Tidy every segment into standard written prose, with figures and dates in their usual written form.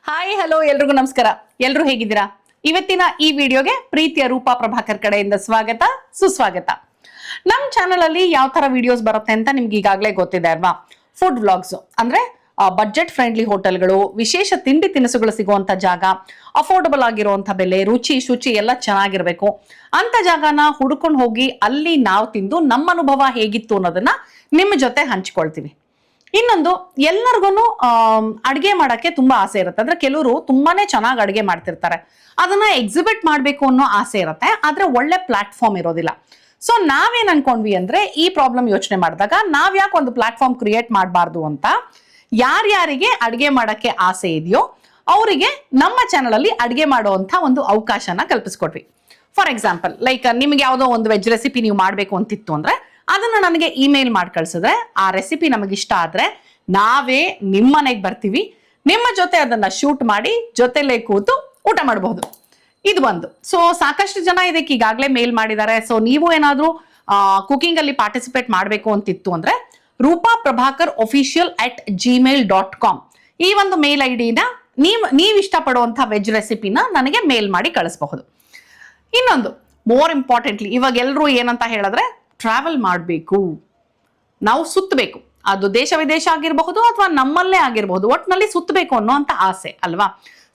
Hi hello ಎಲ್ರಿಗೂ ನಮಸ್ಕಾರ. ಎಲ್ರು ಹೇಗಿದ್ದೀರಾ? ಇವತ್ತಿನ ಈ ವಿಡಿಯೋಗೆ ಪ್ರೀತಿಯ ರೂಪಾ ಪ್ರಭಾಕರ್ ಕಡೆಯಿಂದ ಸ್ವಾಗತ ಸುಸ್ವಾಗತ. ನಮ್ ಚಾನೆಲ್ ಅಲ್ಲಿ ಯಾವ ತರ ವಿಡಿಯೋಸ್ ಬರುತ್ತೆ ಅಂತ ನಿಮ್ಗೆ ಈಗಾಗಲೇ ಗೊತ್ತಿದೆ ಅಲ್ವಾ? ಫುಡ್ ವ್ಲಾಗ್ಸ್ ಅಂದ್ರೆ ಬಜೆಟ್ ಫ್ರೆಂಡ್ಲಿ ಹೋಟೆಲ್ಗಳು, ವಿಶೇಷ ತಿಂಡಿ ತಿನಿಸುಗಳು ಸಿಗುವಂತ ಜಾಗ, ಅಫೋರ್ಡಬಲ್ ಆಗಿರುವಂತ ಬೆಲೆ, ರುಚಿ ಶುಚಿ ಎಲ್ಲ ಚೆನ್ನಾಗಿರ್ಬೇಕು ಅಂತ ಜಾಗನ ಹುಡ್ಕೊಂಡು ಹೋಗಿ ಅಲ್ಲಿ ನಾವು ತಿಂದು ನಮ್ಮ ಅನುಭವ ಹೇಗಿತ್ತು ಅನ್ನೋದನ್ನ ನಿಮ್ಮ ಜೊತೆ ಹಂಚ್ಕೊಳ್ತೀವಿ. ಇನ್ನೊಂದು, ಎಲ್ಲರಿಗೂ ಅಡ್ಗೆ ಮಾಡಕ್ಕೆ ತುಂಬಾ ಆಸೆ ಇರುತ್ತೆ. ಅಂದ್ರೆ ಕೆಲವರು ತುಂಬಾನೇ ಚೆನ್ನಾಗಿ ಅಡ್ಗೆ ಮಾಡ್ತಿರ್ತಾರೆ, ಅದನ್ನ ಎಕ್ಸಿಬಿಟ್ ಮಾಡ್ಬೇಕು ಅನ್ನೋ ಆಸೆ ಇರುತ್ತೆ, ಆದ್ರೆ ಒಳ್ಳೆ ಪ್ಲಾಟ್ಫಾರ್ಮ್ ಇರೋದಿಲ್ಲ. ಸೊ ನಾವೇನ್ ಅನ್ಕೊಂಡ್ವಿ ಅಂದ್ರೆ, ಈ ಪ್ರಾಬ್ಲಮ್ ಯೋಚನೆ ಮಾಡಿದಾಗ ನಾವ್ ಯಾಕೆ ಒಂದು ಪ್ಲಾಟ್ಫಾರ್ಮ್ ಕ್ರಿಯೇಟ್ ಮಾಡಬಾರ್ದು ಅಂತ ಯಾರ್ಯಾರಿಗೆ ಅಡ್ಗೆ ಮಾಡಕ್ಕೆ ಆಸೆ ಇದೆಯೋ ಅವರಿಗೆ ನಮ್ಮ ಚಾನಲ್ ಅಲ್ಲಿ ಅಡ್ಗೆ ಮಾಡುವಂತ ಒಂದು ಅವಕಾಶನ ಕಲ್ಪಿಸ್ಕೊಟ್ವಿ. ಫಾರ್ ಎಕ್ಸಾಂಪಲ್, ಲೈಕ್ ನಿಮ್ಗೆ ಯಾವುದೋ ಒಂದು ವೆಜ್ ರೆಸಿಪಿ ನೀವು ಮಾಡ್ಬೇಕು ಅಂತಿತ್ತು ಅಂದ್ರೆ ಅದನ್ನ ನನಗೆ ಇಮೇಲ್ ಮಾಡಿ ಕಳ್ಸಿದ್ರೆ, ಆ ರೆಸಿಪಿ ನಮಗೆ ಇಷ್ಟ ಆದ್ರೆ ನಾವೇ ನಿಮ್ಮ ಮನೆಗೆ ಬರ್ತೀವಿ, ನಿಮ್ಮ ಜೊತೆ ಅದನ್ನ ಶೂಟ್ ಮಾಡಿ ಜೊತೆಲೇ ಕೂತು ಊಟ ಮಾಡಬಹುದು. ಇದು ಒಂದು. ಸೊ ಸಾಕಷ್ಟು ಜನ ಇದಕ್ಕೆ ಈಗಾಗಲೇ ಮೇಲ್ ಮಾಡಿದ್ದಾರೆ. ಸೊ ನೀವು ಏನಾದ್ರೂ ಕುಕಿಂಗ್ ಅಲ್ಲಿ ಪಾರ್ಟಿಸಿಪೇಟ್ ಮಾಡಬೇಕು ಅಂತಿತ್ತು ಅಂದ್ರೆ ರೂಪಾ ಪ್ರಭಾಕರ್ official@gmail.com ಈ ಒಂದು ಮೇಲ್ ಐಡಿನ ನೀವು ಇಷ್ಟಪಡುವಂತ ವೆಜ್ ರೆಸಿಪಿನ ನನಗೆ ಮೇಲ್ ಮಾಡಿ ಕಳಿಸಬಹುದು. ಇನ್ನೊಂದು, ಮೋರ್ ಇಂಪಾರ್ಟೆಂಟ್ಲಿ, ಇವಾಗ ಎಲ್ಲರೂ ಏನಂತ ಹೇಳಿದ್ರೆ, ಟ್ರಾವೆಲ್ ಮಾಡಬೇಕು, ನಾವು ಸುತ್ತಬೇಕು, ಅದು ದೇಶ ವಿದೇಶ ಆಗಿರಬಹುದು ಅಥವಾ ನಮ್ಮಲ್ಲೇ ಆಗಿರಬಹುದು, ಒಟ್ಟಿನಲ್ಲಿ ಸುತ್ತಬೇಕು ಅನ್ನೋಂಥ ಆಸೆ ಅಲ್ವಾ?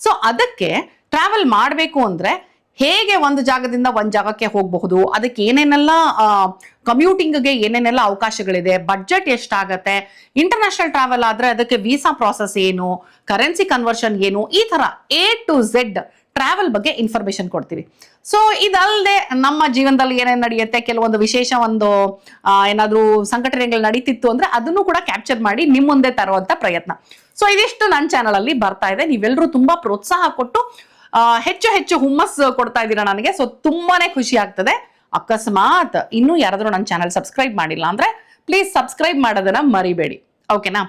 ಸೊ ಅದಕ್ಕೆ ಟ್ರಾವೆಲ್ ಮಾಡಬೇಕು ಅಂದ್ರೆ ಹೇಗೆ ಒಂದು ಜಾಗದಿಂದ ಒಂದು ಜಾಗಕ್ಕೆ ಹೋಗಬಹುದು, ಅದಕ್ಕೆ ಏನೇನೆಲ್ಲ ಕಮ್ಯೂಟಿಂಗ್ಗೆ ಏನೇನೆಲ್ಲ ಅವಕಾಶಗಳಿದೆ, ಬಡ್ಜೆಟ್ ಎಷ್ಟಾಗತ್ತೆ, ಇಂಟರ್ನ್ಯಾಷನಲ್ ಟ್ರಾವೆಲ್ ಆದ್ರೆ ಅದಕ್ಕೆ ವೀಸಾ ಪ್ರಾಸೆಸ್ ಏನು, ಕರೆನ್ಸಿ ಕನ್ವರ್ಷನ್ ಏನು, ಈ ತರ A to Z ಟ್ರಾವೆಲ್ ಬಗ್ಗೆ ಇನ್ಫಾರ್ಮೇಶನ್ ಕೊಡ್ತೀವಿ. ಸೊ ಇದಲ್ಲದೆ ನಮ್ಮ ಜೀವನದಲ್ಲಿ ಏನೇನು ನಡೆಯುತ್ತೆ, ಕೆಲವೊಂದು ವಿಶೇಷ ಒಂದು ಏನಾದ್ರೂ ಸಂಘಟನೆಗಳು ನಡೀತಿತ್ತು ಅಂದ್ರೆ ಅದನ್ನು ಕೂಡ ಕ್ಯಾಪ್ಚರ್ ಮಾಡಿ ನಿಮ್ಮ ಮುಂದೆ ತರುವಂತ ಪ್ರಯತ್ನ. ಸೊ ಇದಿಷ್ಟು ನನ್ನ ಚಾನಲ್ ಅಲ್ಲಿ ಬರ್ತಾ ಇದೆ. ನೀವೆಲ್ಲರೂ ತುಂಬಾ ಪ್ರೋತ್ಸಾಹ ಕೊಟ್ಟು ಹೆಚ್ಚು ಹೆಚ್ಚು ಹುಮ್ಮಸ್ ಕೊಡ್ತಾ ಇದ್ದೀರಾ ನನಗೆ. ಸೊ ತುಂಬಾನೇ ಖುಷಿ ಆಗ್ತದೆ. ಅಕಸ್ಮಾತ್ ಇನ್ನೂ ಯಾರಾದ್ರೂ ನನ್ನ ಚಾನಲ್ ಸಬ್ಸ್ಕ್ರೈಬ್ ಮಾಡಿಲ್ಲ ಅಂದ್ರೆ ಪ್ಲೀಸ್ ಸಬ್ಸ್ಕ್ರೈಬ್ ಮಾಡೋದನ್ನ ಮರಿಬೇಡಿ, ಓಕೆನಾ?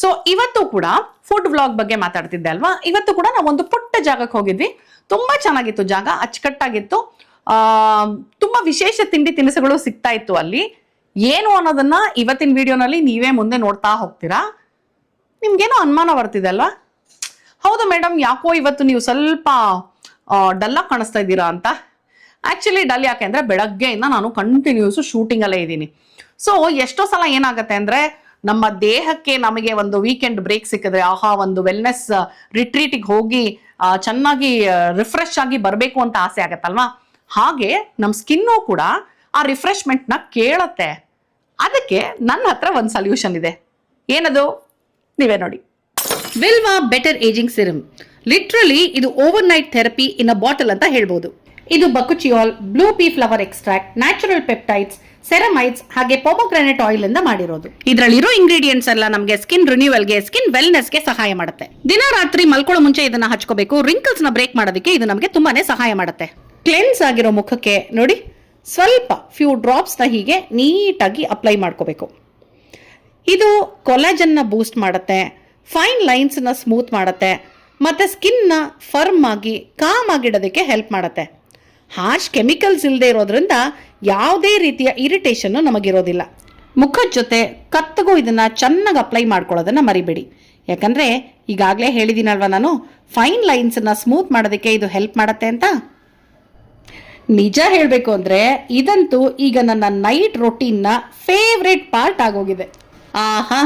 ಸೊ ಇವತ್ತು ಕೂಡ ಫುಡ್ ವ್ಲಾಗ್ ಬಗ್ಗೆ ಮಾತಾಡ್ತಿದ್ದೆ ಅಲ್ವಾ? ಇವತ್ತು ಕೂಡ ನಾವು ಒಂದು ಪುಟ್ಟ ಜಾಗಕ್ಕೆ ಹೋಗಿದ್ವಿ. ತುಂಬಾ ಚೆನ್ನಾಗಿತ್ತು ಜಾಗ, ಅಚ್ಚುಕಟ್ಟಾಗಿತ್ತು. ತುಂಬಾ ವಿಶೇಷ ತಿಂಡಿ ತಿನಿಸುಗಳು ಸಿಗ್ತಾ ಇತ್ತು ಅಲ್ಲಿ. ಏನು ಅನ್ನೋದನ್ನ ಇವತ್ತಿನ ವಿಡಿಯೋನಲ್ಲಿ ನೀವೇ ಮುಂದೆ ನೋಡ್ತಾ ಹೋಗ್ತೀರಾ. ನಿಮ್ಗೇನೋ ಅನುಮಾನ ಬರ್ತಿದೆ ಅಲ್ವಾ? ಹೌದು ಮೇಡಮ್, ಯಾಕೋ ಇವತ್ತು ನೀವು ಸ್ವಲ್ಪ ಡಲ್ ಆಗಿ ಕಾಣಿಸ್ತಾ ಇದ್ದೀರಾ ಅಂತ. ಆಕ್ಚುಲಿ ಡಲ್ ಯಾಕೆ ಅಂದ್ರೆ ಬೆಳಗ್ಗೆಯಿಂದ ನಾನು ಕಂಟಿನ್ಯೂಸ್ ಶೂಟಿಂಗ್ ಅಲ್ಲೇ ಇದ್ದೀನಿ. ಸೊ ಎಷ್ಟೋ ಸಲ ಏನಾಗತ್ತೆ ಅಂದ್ರೆ, ನಮ್ಮ ದೇಹಕ್ಕೆ ನಮಗೆ ಒಂದು ವೀಕೆಂಡ್ ಬ್ರೇಕ್ ಸಿಕ್ಕಿದ್ರೆ, ಆಹಾ ಒಂದು ವೆಲ್ನೆಸ್ ರಿಟ್ರೀಟಿಗೆ ಹೋಗಿ ಚೆನ್ನಾಗಿ ರಿಫ್ರೆಶ್ ಆಗಿ ಬರಬೇಕು ಅಂತ ಆಸೆ ಆಗತ್ತಲ್ವಾ? ಹಾಗೆ ನಮ್ಮ ಸ್ಕಿನ್ನು ಕೂಡ ಆ ರಿಫ್ರೆಶ್ಮೆಂಟ್ನ ಕೇಳತ್ತೆ. ಅದಕ್ಕೆ ನನ್ನ ಹತ್ರ ಒಂದು ಸೊಲ್ಯೂಷನ್ ಇದೆ. ಏನದು? ನೀವೇ ನೋಡಿ. ವಿಲ್ವಾ ಬೆಟರ್ ಏಜಿಂಗ್ ಸಿರಮ್. ಲಿಟ್ರಲಿ ಇದು ಓವರ್ ನೈಟ್ ಥೆರಪಿ ಇನ್ ಅ ಬಾಟಲ್ ಅಂತ ಹೇಳ್ಬೋದು. ಇದು ಬಕುಚಿಯಾಲ್, ಬ್ಲೂ ಪೀ ಫ್ಲವರ್ ಎಕ್ಸ್ಟ್ರಾಕ್ಟ್, ನ್ಯಾಚುರಲ್ ಪೆಪ್ಟೈಡ್ಸ್, ಸೆರಮೈಡ್ಸ್ ಹಾಗೆ ಪೊಮೊಗ್ರಾನೇಟ್ ಆಯಿಲ್ ಇಂದ ಮಾಡಿರೋದು. ಇದರಲ್ಲಿರೋ ಇಂಗ್ರೀಡಿಯೆಂಟ್ಸ್ ಎಲ್ಲ ನಮಗೆ ಸ್ಕಿನ್ ರಿನ್ಯೂವಲ್ಗೆ, ಸ್ಕಿನ್ ವೆಲ್ನೆಸ್ಗೆ ಸಹಾಯ ಮಾಡುತ್ತೆ. ದಿನ ರಾತ್ರಿ ಮಲ್ಕೊಳ್ಳೋ ಮುಂಚೆ ಇದನ್ನ ಹಚ್ಕೋಬೇಕು. ರಿಂಕಲ್ಸ್ ನ ಬ್ರೇಕ್ ಮಾಡೋದಕ್ಕೆ ಇದು ನಮಗೆ ತುಂಬಾನೇ ಸಹಾಯ ಮಾಡುತ್ತೆ. ಕ್ಲೆನ್ಸ್ ಆಗಿರೋ ಮುಖಕ್ಕೆ ನೋಡಿ, ಸ್ವಲ್ಪ ಫ್ಯೂ ಡ್ರಾಪ್ಸ್ ನ ಹೀಗೆ ನೀಟಾಗಿ ಅಪ್ಲೈ ಮಾಡ್ಕೋಬೇಕು. ಇದು ಕೊಲಾಜನ್ ನ ಬೂಸ್ಟ್ ಮಾಡುತ್ತೆ, ಫೈನ್ ಲೈನ್ಸ್ ನ ಸ್ಮೂತ್ ಮಾಡುತ್ತೆ, ಮತ್ತೆ ಸ್ಕಿನ್ ನ ಫರ್ಮ್ ಆಗಿ ಕಾಮ್ ಆಗಿಡೋದಕ್ಕೆ ಹೆಲ್ಪ್ ಮಾಡುತ್ತೆ. ಹಾರ್ಶ್ ಕೆಮಿಕಲ್ಸ್ ಇಲ್ಲದೆ ಇರೋದ್ರಿಂದ ಯಾವುದೇ ರೀತಿಯ ಇರಿಟೇಷನ್ ನಮಗಿರೋದಿಲ್ಲ. ಮುಖದ ಜೊತೆ ಕತ್ತಗೂ ಇದನ್ನ ಚೆನ್ನಾಗಿ ಅಪ್ಲೈ ಮಾಡ್ಕೊಳ್ಳೋದನ್ನ ಮರಿಬೇಡಿ. ಯಾಕಂದ್ರೆ ಈಗಾಗಲೇ ಹೇಳಿದ್ದೀನಲ್ವಾ ನಾನು, ಫೈನ್ ಲೈನ್ಸ್ ನ ಸ್ಮೂತ್ ಮಾಡೋದಕ್ಕೆ ಇದು ಹೆಲ್ಪ್ ಮಾಡುತ್ತೆ ಅಂತ. ನಿಜ ಹೇಳಬೇಕು ಅಂದ್ರೆ ಇದಂತೂ ಈಗ ನನ್ನ ನೈಟ್ ರೊಟೀನ್ ನ ಫೇವ್ರೆಟ್ ಪಾರ್ಟ್ ಆಗೋಗಿದೆ. ಆಹಾ,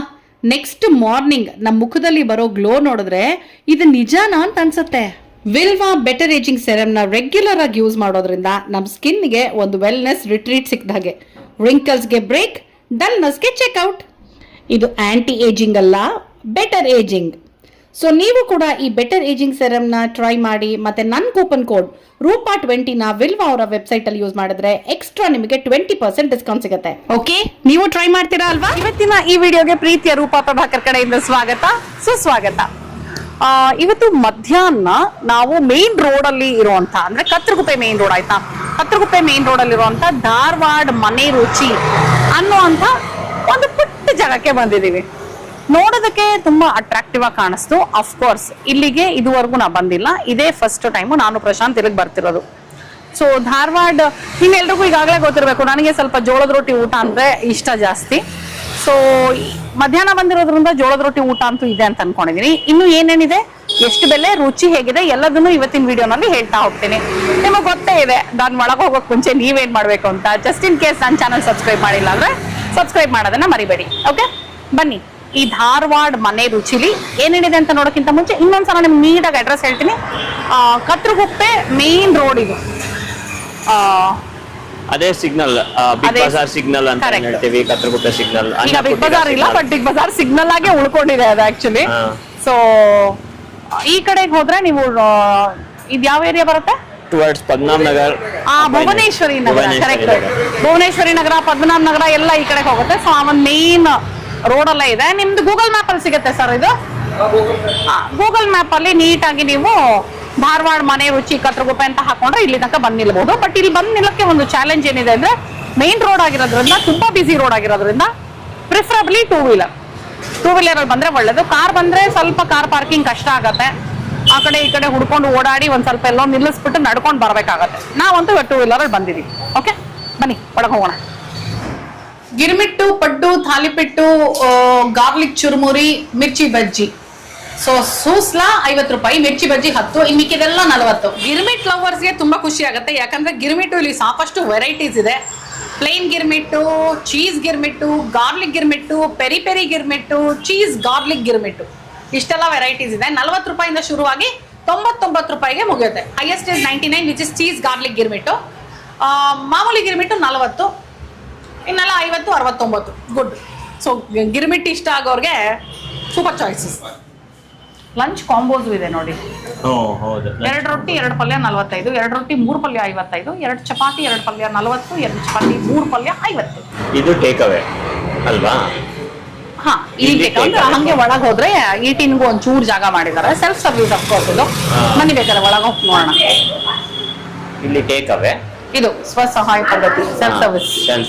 ನೆಕ್ಸ್ಟ್ ಮಾರ್ನಿಂಗ್ ನಮ್ಮ ಮುಖದಲ್ಲಿ ಬರೋ ಗ್ಲೋ ನೋಡಿದ್ರೆ ಇದು ನಿಜಾನಾ ಅಂತ ಅನ್ಸುತ್ತೆ. ವಿಲ್ವಾ ಬೆಟರ್ ಏಜಿಂಗ್ ಸೆರಮ್ ನ ರೆಗ್ಯುಲರ್ ಆಗಿ ಯೂಸ್ ಮಾಡೋದ್ರಿಂದ ನಮ್ಮ ಸ್ಕಿನ್ಗೆ ಒಂದು ವೆಲ್ನೆಸ್ ರಿಟ್ರೀಟ್ ಸಿಕ್ಕಿದ ಹಾಗೆ. ರಿಂಕಲ್ಸ್ಗೆ ಬ್ರೇಕ್, ಡಲ್ನೆಸ್ಗೆ ಚೆಕ್ಔಟ್. ಇದು ಆಂಟಿ ಏಜಿಂಗ್ ಅಲ್ಲ, ಬೆಟರ್ ಏಜಿಂಗ್. ಸೊ ನೀವು ಕೂಡ ಈ ಬೆಟರ್ ಏಜಿಂಗ್ ಸೆರಮ್ ನ ಟ್ರೈ ಮಾಡಿ. ಮತ್ತೆ ನನ್ನ ಕೂಪನ್ ಕೋಡ್ ರೂಪಾ20 ನ ವಿಲ್ವಾ ಅವರ ವೆಬ್ಸೈಟ್ ಅಲ್ಲಿ ಯೂಸ್ ಮಾಡಿದ್ರೆ ಎಕ್ಸ್ಟ್ರಾ ನಿಮಗೆ 20% ಡಿಸ್ಕೌಂಟ್ ಸಿಗುತ್ತೆ. ಓಕೆ, ನೀವು ಟ್ರೈ ಮಾಡ್ತೀರಾ ಅಲ್ವಾ? ಇವತ್ತಿನ ಈ ವಿಡಿಯೋಗೆ ಪ್ರೀತಿಯ ರೂಪಾ ಪ್ರಭಾಕರ್ ಕಡೆಯಿಂದ ಸ್ವಾಗತ ಸುಸ್ವಾಗತ. ಇವತ್ತು ಮಧ್ಯಾಹ್ನ ನಾವು ಮೇನ್ ರೋಡ್ ಅಲ್ಲಿ ಇರುವಂತ, ಅಂದ್ರೆ ಕತ್ರಗುಪ್ಪೆ ಮೇನ್ ರೋಡ್ ಆಯ್ತಾ, ಕತ್ರಗುಪ್ಪೆ ಮೇನ್ ರೋಡ್ ಅಲ್ಲಿ ಇರುವಂತ ಧಾರವಾಡ ಮನೆ ರುಚಿ ಅನ್ನುವಂತ ಒಂದು ಪುಟ್ಟ ಜಾಗಕ್ಕೆ ಬಂದಿದೀವಿ. ನೋಡೋದಕ್ಕೆ ತುಂಬಾ ಅಟ್ರಾಕ್ಟಿವ್ ಆಗಿ ಕಾಣಿಸ್ತು. ಅಫ್ಕೋರ್ಸ್ ಇಲ್ಲಿಗೆ ಇದುವರೆಗೂ ನಾ ಬಂದಿಲ್ಲ, ಇದೇ ಫಸ್ಟ್ ಟೈಮು ನಾನು ಪ್ರಶಾಂತ್ ಇಲ್ಲಿಗೆ ಬರ್ತಿರೋದು. ಸೊ ಧಾರವಾಡ ನಿಮ್ಮೆಲ್ರಿಗೂ ಈಗಾಗಲೇ ಗೊತ್ತಿರಬೇಕು, ನನಗೆ ಸ್ವಲ್ಪ ಜೋಳದ ರೊಟ್ಟಿ ಊಟ ಅಂದ್ರೆ ಇಷ್ಟ ಜಾಸ್ತಿ. ಸೊ ಮಧ್ಯಾಹ್ನ ಬಂದಿರೋದ್ರಿಂದ ಜೋಳದ ರೊಟ್ಟಿ ಊಟ ಅಂತೂ ಇದೆ ಅಂತ ಅನ್ಕೊಂಡಿದೀನಿ. ಇನ್ನು ಏನೇನಿದೆ ಎಷ್ಟು ಬೆಲೆ, ರುಚಿ ಹೇಗಿದೆ ಎಲ್ಲದನ್ನು ಇವತ್ತಿನ ವಿಡಿಯೋನಲ್ಲಿ ಹೇಳ್ತಾ ಹೋಗ್ತೀನಿ. ನಿಮಗೆ ಗೊತ್ತೇ ಇದೆ ನಾನು ಒಳಗೆ ಹೋಗೋಕೆ ಮುಂಚೆ ನೀವೇನ್ ಮಾಡ್ಬೇಕು ಅಂತ. ಜಸ್ಟ್ ಇನ್ ಕೇಸ್ ನನ್ನ ಚಾನಲ್ ಸಬ್ಸ್ಕ್ರೈಬ್ ಮಾಡಿಲ್ಲ ಅಂದ್ರೆ ಸಬ್ಸ್ಕ್ರೈಬ್ ಮಾಡೋದನ್ನ ಮರಿಬೇಡಿ. ಓಕೆ, ಬನ್ನಿ ಈ ಧಾರವಾಡ ಮನೆ ರುಚಿಲಿ ಏನೇನಿದೆ ಅಂತ ನೋಡೋಕ್ಕಿಂತ ಮುಂಚೆ ಇನ್ನೊಂದ್ಸಲ ನಿಮ್ಗೆ ನೀಟಾಗಿ ಅಡ್ರೆಸ್ ಹೇಳ್ತೀನಿ. ಕತ್ರಗುಪ್ಪೆ ಮೇನ್ ರೋಡ್ ಇದು. ಅದೇ ಸಿಗ್ನಲ್, ಬಿಗ್ ಬಜಾರ್ ಸಿಗ್ನಲ್ ಅಂತ ಹೇಳ್ತೀವಿ. ಕತ್ರಗುಪ್ಪೆ ಸಿಗ್ನಲ್. ಈಗ ಬಿಗ್ ಬಜಾರ್ ಇಲ್ಲ, ಬಟ್ ಬಿಗ್ ಬಜಾರ್ ಸಿಗ್ನಲ್ ಆಗಿ ಉಳ್ಕೊಂಡಿದೆ ಅದು ಆಕ್ಚುಲಿ. ಸೊ ಈ ಕಡೆಗೆ ಹೋದ್ರೆ ನೀವು ಇದು ಯಾವ ಏರಿಯಾ ಬರುತ್ತೆ? ಟುವರ್ಡ್ಸ್ ಪದ್ಮನಾಭ ನಗರ್, ಭುವನೇಶ್ವರಿ ನಗರ. ಕರೆಕ್ಟ್, ಭುವನೇಶ್ವರಿ ನಗರ, ಪದ್ಮನಾಭ ನಗರ ಎಲ್ಲ ಈ ಕಡೆ ಹೋಗುತ್ತೆ. ಸೊ ಆ ಒಂದು ಮೇನ್ ರೋಡ್ ಅಲ್ಲೇ ಇದೆ. ನಿಮ್ದು ಗೂಗಲ್ ಮ್ಯಾಪ್ ಅಲ್ಲಿ ಸಿಗುತ್ತೆ ಸರ್ ಇದು. ಗೂಗಲ್ ಮ್ಯಾಪ್ ಅಲ್ಲಿ ನೀಟಾಗಿ ನೀವು ಧಾರವಾಡ ಮನೆ ರುಚಿ ಕತ್ರಗುಪ್ಪೆ ಅಂತ ಹಾಕೊಂಡ್ರೆ ಇಲ್ಲಿ ತನಕ ಬಂದ್ ನಿಲ್ಬಹುದು. ಬಟ್ ಇಲ್ಲಿ ಬಂದ್ ನಿಲ್ಲಕ್ಕೆ ಒಂದು ಚಾಲೆಂಜ್ ಏನಿದೆ ಅಂದ್ರೆ ಮೇನ್ ರೋಡ್ ಆಗಿರೋದ್ರಿಂದ, ತುಂಬಾ ಬಿಸಿ ರೋಡ್ ಆಗಿರೋದ್ರಿಂದ ಪ್ರಿಫರಬ್ಲಿ ಟೂ ವೀಲರ್ ಅಲ್ಲಿ ಬಂದ್ರೆ ಒಳ್ಳೇದು. ಕಾರ್ ಬಂದ್ರೆ ಸ್ವಲ್ಪ ಕಾರ್ ಪಾರ್ಕಿಂಗ್ ಕಷ್ಟ ಆಗತ್ತೆ. ಆ ಕಡೆ ಈ ಕಡೆ ಹುಡ್ಕೊಂಡು ಓಡಾಡಿ ಒಂದ್ ಸ್ವಲ್ಪ ಎಲ್ಲೋ ನಿಲ್ಲಿಸ್ಬಿಟ್ಟು ನಡ್ಕೊಂಡು ಬರ್ಬೇಕಾಗತ್ತೆ. ನಾವಂತೂ ಟೂ ವೀಲರ್ ಅಲ್ಲಿ ಬಂದಿದೀವಿ. ಓಕೆ, ಬನ್ನಿ ಒಳಗೆ ಹೋಗೋಣ. ಗಿರ್ಮಿಟ್ಟು, ಪಡ್ಡು, ಥಾಲಿಪಿಟ್ಟು, ಗಾರ್ಲಿಕ್ ಚುರುಮುರಿ, ಮಿರ್ಚಿ ಬಜ್ಜಿ. ಸೊ ಸೂಸ್ಲಾ 50 ರೂಪಾಯಿ, ಮಿರ್ಚಿ ಬಜ್ಜಿ 10, ಇನ್ನು ಮಿಕ್ಕಿದೆಲ್ಲ 40. ಗಿರ್ಮಿಟ್ ಲವರ್ಸ್ಗೆ ತುಂಬಾ ಖುಷಿ ಆಗುತ್ತೆ, ಯಾಕಂದ್ರೆ ಗಿರ್ಮಿಟ್ಟು ಇಲ್ಲಿ ಸಾಕಷ್ಟು ವೆರೈಟೀಸ್ ಇದೆ. Plain girmit, cheese girmit, garlic girmit, peri peri girmit, cheese garlic girmit, ಇಷ್ಟೆಲ್ಲ ವೆರೈಟೀಸ್ ಇದೆ. 40 ರೂಪಾಯಿಂದ ಶುರುವಾಗಿ 99 ರೂಪಾಯಿಗೆ ಮುಗಿಯುತ್ತೆ. Highest is 99, which is cheese garlic girmit. ಮಾಮೂಲಿ ಗಿರ್ಮಿಟ್ಟು 40, ಇನ್ನೆಲ್ಲ 50, 69. ಗುಡ್. ಸೊ ಗಿರ್ಮಿಟ್ ಇಷ್ಟ ಆಗೋರ್ಗೆ ಸೂಪರ್ ಚಾಯ್ಸಸ್. ಲಂಚ್ ಕಾಂಬೋಸ್ ಇದೆ ನೋಡಿ. 2 ರೊಟ್ಟಿ 2 ಪಲ್ಯ 45, 2 ರೊಟ್ಟಿ 3 ಪಲ್ಯ 55, 2 ಚಪಾತಿ 2 ಪಲ್ಯ 40, 2 ಚಪಾತಿ 3 ಪಲ್ಯ 50. ಇದು ಟೇಕ್ ಅವೇ ಅಲ್ವಾ? ಹಾ, ಇಲ್ಲಿ ಹಂಗೆ ಒಳಗೆ ಹೋದ್ರೆ ಈಟಿನ್ಗೂ ಒಂದ್ ಚೂರ್ ಜಾಗ ಮಾಡಿದ್ದಾರೆ. ಸೆಲ್ಫ್ ಸರ್ವಿಸ್ ಅಫ್ಕೋರ್ಸ್ ಇದು. ಬನ್ನಿ ಬೇಕಾದ್ರೆ ಒಳಗೆ ಹೋಗಿ ನೋಡೋಣ. ಇಲ್ಲಿ ಟೇಕ್ ಅವೇ, ಇದು ಸ್ವಸಹಾಯ ಪದ್ಧತಿ, ಸೆಲ್ಫ್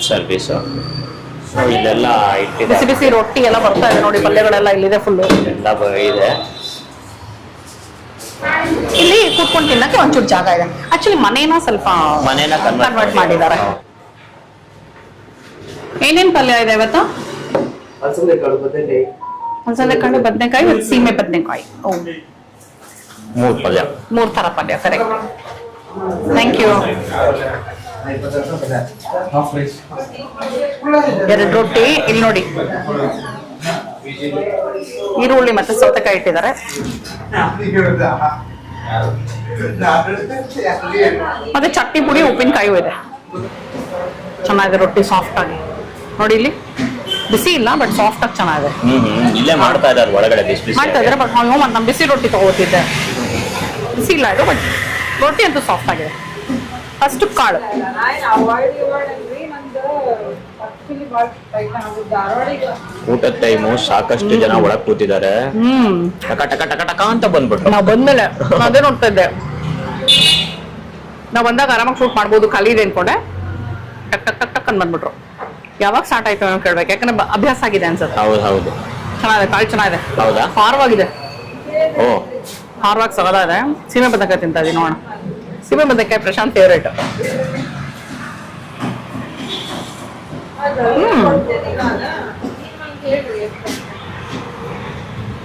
ಸರ್ವಿಸ್. ಇಲ್ಲೆಲ್ಲ ಬಿಸಿ ಬಿಸಿ ರೊಟ್ಟಿ ಎಲ್ಲ ಬರ್ತಾ ಇದೆ ನೋಡಿ. ಪಲ್ಯಗಳೆಲ್ಲ ಇಲ್ಲಿದೆ ಫುಲ್ ಎಲ್ಲ ಇದೆ. ಇಲ್ಲಿ ಕೂತ್ಕೊಂಡು ತಿನ್ನಕ್ಕೆ ಒಂಚೂರು ಜಾಗ ಇದೆ. ಆಕ್ಚುಲಿ ಮನೇನ ಸ್ವಲ್ಪ ಕನ್ವರ್ಟ್ ಮಾಡಿದ್ದಾರೆ. ಏನೇನ್ ಪಲ್ಯ ಇದೆ ಇವತ್ತು? ಅಲಸಂದೆಕಾಳು, ಬದನೆಕಾಯಿ ಮತ್ತು ಸೀಮೆ ಬದನೆಕಾಯಿ. 3 ಪಲ್ಯ, 3 ತರ ಪಲ್ಯ. Correct, thank you. 2 ರೊಟ್ಟಿ. ಇಲ್ಲಿ ನೋಡಿ ಈರುಳ್ಳಿ ಮತ್ತೆ ಸೌತೆಕಾಯಿ ಇಟ್ಟಿದ್ದಾರೆ. ಮತ್ತೆ ಚಟ್ನಿ ಪುಡಿ, ಉಪ್ಪಿನಕಾಯಿ ಇದೆ. ಚೆನ್ನಾಗಿದೆ ರೊಟ್ಟಿ, ಸಾಫ್ಟ್ ಆಗಿ ನೋಡಿ. ಇಲ್ಲಿ ಬಿಸಿ ಇಲ್ಲ, ಬಟ್ ಸಾಫ್ಟ್ ಆಗಿ ಚೆನ್ನಾಗಿದೆ. ಇಲ್ಲೇ ಮಾಡ್ತಾ ಇದ್ದಾರೆ ಒಳಗಡೆ, ಬಿಸಿ ಮಾಡ್ತಾ ಇದ್ದಾರೆ. ಬಟ್ ನಾನು ಬಿಸಿ ರೊಟ್ಟಿ ತಗೋತಿದ್ದೆ. ಬಿಸಿ ಇಲ್ಲ ಇದು, ಬಟ್ ರೊಟ್ಟಿ ಅಂತೂ ಸಾಫ್ಟ್ ಆಗಿದೆ. ಫಸ್ಟ್ ಕಾಳು. ಊಟದ ಟೈಮು, ಸಾಕಷ್ಟು ಜನ ಒಳಗ್ ಕೂತಿದ್ದಾರೆ. ಟಕ ಟಕ ಟಕ ಟಕ ಅಂತ ಬಂದ್ಬಿಟ್ಟು ನಾವ್ ಬಂದ್ಮೇಲೆ ಅದೇ ನೋಡ್ತಾ ಇದ್ದೆ. ನಾವ್ ಬಂದಾಗ ಆರಾಮಾಗಿ ಶೂಟ್ ಮಾಡ್ಬೋದು, ಖಾಲಿ ಇದೆ ಅನ್ಕೊಂಡೆ. ಟಕ್ ಟಕ್ ಟಕ್ ಟಕ್ ಅಂತ ಬಂದ್ಬಿಟ್ರು. ಯಾವಾಗ ಸ್ಟಾರ್ಟ್ ಆಯ್ತು ಅಂತ ಕೇಳ್ಬೇಕು, ಯಾಕಂದ್ರೆ ಅಭ್ಯಾಸ ಆಗಿದೆ ಅನ್ಸುತ್ತೆ. ಹೌದು, ಚೆನ್ನಾಗಿದೆ, ಕಾಳು ಚೆನ್ನಾಗಿದೆ. ಹೌದಾ? ಖಾರವಾಗಿದೆ. ಓ, ಖಾರವಾಗಿ ಸಗದಾಗಿದೆ. ಸೀಮೆ ಬದನೆಕಾಯಿ ತಿಂತಾ ಇದೀನಿ ನೋಡೋಣ. ಸೀಮೆ ಬದನೆಕಾಯಿ ಪ್ರಶಾಂತ್ ಫೇವ್ರೇಟ್.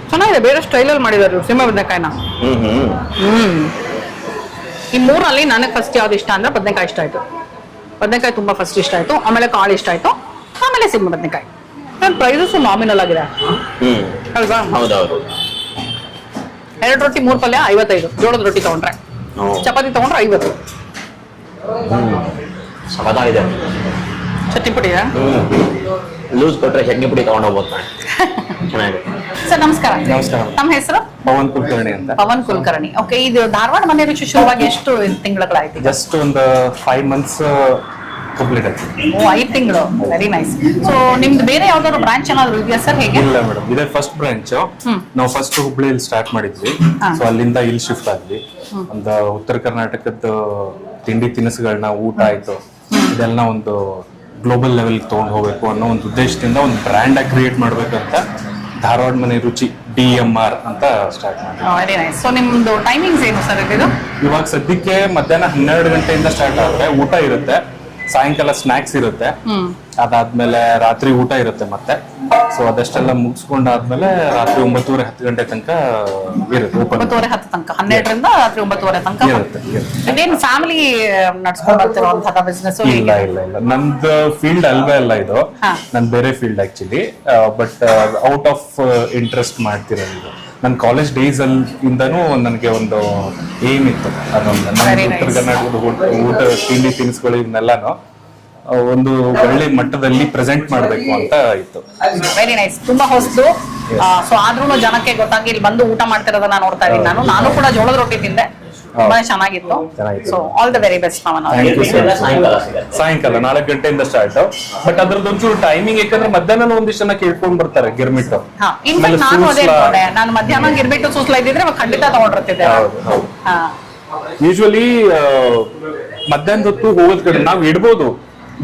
ಚೆನ್ನಾಗಿದೆ, ಬೇರೆ ಸ್ಟೈಲಲ್ಲಿ ಮಾಡಿದಾರೆ ಸೀಮೆ ಬದನೆಕಾಯಿನ. ಈ 3ರಲ್ಲಿ ನನಗೆ ಫಸ್ಟ್ ಯಾವ್ದು ಇಷ್ಟ ಅಂದ್ರೆ ಬದನೆಕಾಯಿ ಇಷ್ಟ ಆಯ್ತು. ಬದನೆಕಾಯಿ ತುಂಬಾ ಫಸ್ಟ್ ಇಷ್ಟ ಆಯ್ತು, ಆಮೇಲೆ ಕಾಳು ಇಷ್ಟ ಆಯ್ತು, ಆಮೇಲೆ ಸೀಮೆ ಬದನೆಕಾಯಿ. ಪ್ರೈಸಸ್ ನಾಮಿನಲ್ ಆಗಿದೆ ಅಲ್ವಾ? ಹೌದೌದು. 2 ರೊಟ್ಟಿ 3 ಪಲ್ಯ 55. ಜೋಳದ ರೊಟ್ಟಿ ತಗೊಂಡ್ರೆ, ಚಪಾತಿ ತಗೊಂಡ್ರೆ 50. ಸಖತ್ತಾಗಿದೆ. ಚಟ್ನಿ ಪುಡಿ ಲೂಸ್ ಕೊಟ್ರೆ ಚಟ್ನಿ ಪುಡಿ ತಗೊಂಡು ಹೋಗ್ಬೋದು. ಚೆನ್ನಾಗಿದೆ. ಸರ್ ನಮಸ್ಕಾರ. ನಮಸ್ಕಾರ. ತಮ್ಮ ಹೆಸರು? ಪವನ್ ಕುಲಕರ್ಣಿ ಅಂತ. ಪವನ್ ಕುಲಕರ್ಣಿ. ಓಕೆ, ಇದು ಧಾರವಾಡ ಮನೆ ರುಚಿ ಶುರುವಾಗಿ ಎಷ್ಟು ತಿಂಗಳಾಯ್ತು? ಜಸ್ಟ್ ಒಂದು 5 ಮಂತ್ಸ್ ಕಂಪ್ಲೀಟ್ ಆಯ್ತು. 5 ತಿಂಗಳು. Very nice. ಸೊ ನಿಮ್ದು ಬೇರೆ ಯಾವ್ದಾದ್ರು ಬ್ರಾಂಚ್ ಏನಾದ್ರು ಇದೆಯಾ ಸರ್? ಹೇಗೆ? ಇಲ್ಲ ಮೇಡಮ್, ಇದೇ ಫಸ್ಟ್ ಬ್ರಾಂಚ್. ನಾವು ಫಸ್ಟ್ ಹುಬ್ಳಿಯಲ್ಲಿ ಸ್ಟಾರ್ಟ್ ಮಾಡಿದ್ವಿ. ಸೊ ಅಲ್ಲಿಂದ ಇಲ್ಲಿ ಶಿಫ್ಟ್ ಆದ್ವಿ. ಒಂದು ಉತ್ತರ ಕರ್ನಾಟಕದ ತಿಂಡಿ ತಿನಿಸುಗಳನ್ನ, ಊಟ ಆಯ್ತು, ಇದೆಲ್ಲ ಒಂದು ಗ್ಲೋಬಲ್ ಲೆವೆಲ್ ತಗೊಂಡು ಹೋಗ್ಬೇಕು ಅನ್ನೋ ಒಂದು ಉದ್ದೇಶದಿಂದ ಒಂದು ಬ್ರ್ಯಾಂಡ್ ಆಗಿ ಕ್ರಿಯೇಟ್ ಮಾಡ್ಬೇಕಂತ ಧಾರವಾಡ ಮನೆ ರುಚಿ DMR ಅಂತ ಸ್ಟಾರ್ಟ್ ಮಾಡಿ. Very nice. ಸೊ ನಿಮ್ದು ಟೈಮಿಂಗ್ಸ್ ಏನು ಸರ್ ಇದು? ಇವಾಗ ಸದ್ಯಕ್ಕೆ ಮಧ್ಯಾಹ್ನ 12 ಗಂಟೆಯಿಂದ ಸ್ಟಾರ್ಟ್ ಆದ್ರೆ ಊಟ ಇರುತ್ತೆ, ಸಾಯಂಕಾಲ ಸ್ನಾಕ್ಸ್ ಇರುತ್ತೆ, ಅದಾದ್ಮೇಲೆ ರಾತ್ರಿ ಊಟ ಇರುತ್ತೆ ಮತ್ತೆ. ಸೊ ಅದಷ್ಟೆಲ್ಲ ಮುಗಿಸ್ಕೊಂಡಾದ್ಮೇಲೆ ರಾತ್ರಿ 9:30 10 ಗಂಟೆ ತನಕ ಇರುತ್ತೆ ಓಪನ್. 9:30 10 ತನಕ, 12ರಿಂದ ರಾತ್ರಿ 9:30 ತನಕ ಇರುತ್ತೆ. ಇದೇನು ಫ್ಯಾಮಿಲಿ ನಡ್ಸ್ಕೊಂಡು ಬರ್ತಿರುವಂತಹ ಬಿಸ್ನೆಸ್? ಇಲ್ಲ ಇಲ್ಲ ಇಲ್ಲ, ನಂದು ಫೀಲ್ಡ್ ಅಲ್ವೇ ಅಲ್ಲ ಇದು. ನನ್ ಬೇರೆ field actually, but out of interest ಮಾಡ್ತಿರೋದು. ನನ್ನ ಕಾಲೇಜ್ ಡೇಸ್ ಇಂದನೂ ನನಗೆ ಒಂದು ಏಮ್ ಇತ್ತು, ಅದೊಂದು ನಮ್ಮ ಉತ್ತರ ಕರ್ನಾಟಕದ ಊಟ ತಿಂಡಿ ತಿನಿಸುಗಳು ಇವನ್ನೆಲ್ಲಾನು ಒಂದು ಒಳ್ಳೆ ಮಟ್ಟದಲ್ಲಿ ಪ್ರೆಸೆಂಟ್ ಮಾಡ್ಬೇಕು ಅಂತ ಇತ್ತು. ವೆರಿ ನೈಸ್, ತುಂಬಾ ಹೊಸದು. ಸೊ ಆದ್ರೂ ಜನಕ್ಕೆ ಗೊತ್ತಾಗಿ ಇಲ್ಲಿ ಬಂದು ಊಟ ಮಾಡ್ತಿರೋದನ್ನ ನೋಡ್ತಾ ಇದ್ದೀನಿ ನಾನು ಕೂಡ ಜೋಳದ ರೊಟ್ಟಿ ತಿಂದೆ, ತುಂಬಾ ಚೆನ್ನಾಗಿತ್ತು. So all the very best Pavan. ಸಾಯಂಕಾಲ 4 ಗಂಟೆಯಿಂದ ಸ್ಟಾರ್ಟ್. ಬಟ್ ಅದ್ರದ್ದು ಒಂಚೂರು ಟೈಮಿಂಗ್, ಯಾಕಂದ್ರೆ ಮಧ್ಯಾಹ್ನ ಒಂದಿಷ್ಟು ಜನ ಕೇಳ್ಕೊಂಡ್ ಬರ್ತಾರೆ ಗಿರ್ಮಿಟ್ಟು. ನಾನು ಅದೇ ನೋಡೆ, ನಾನು ಮಧ್ಯಾಹ್ನ ಗಿರ್ಮಿಟ್ಟು ಸೂಸ್ಲ ಇದ್ದಿದ್ರೆ ಖಂಡಿತ ತಗೊಂಡಿರ್ತಿದ್ದೆ. ಯೂಶುವಲಿ ಮಧ್ಯಾಹ್ನದ ಹೊತ್ತು ಹೋಗೋದ್ ಕಡೆ ನಾವ್ ಇಡ್ಬೋದು,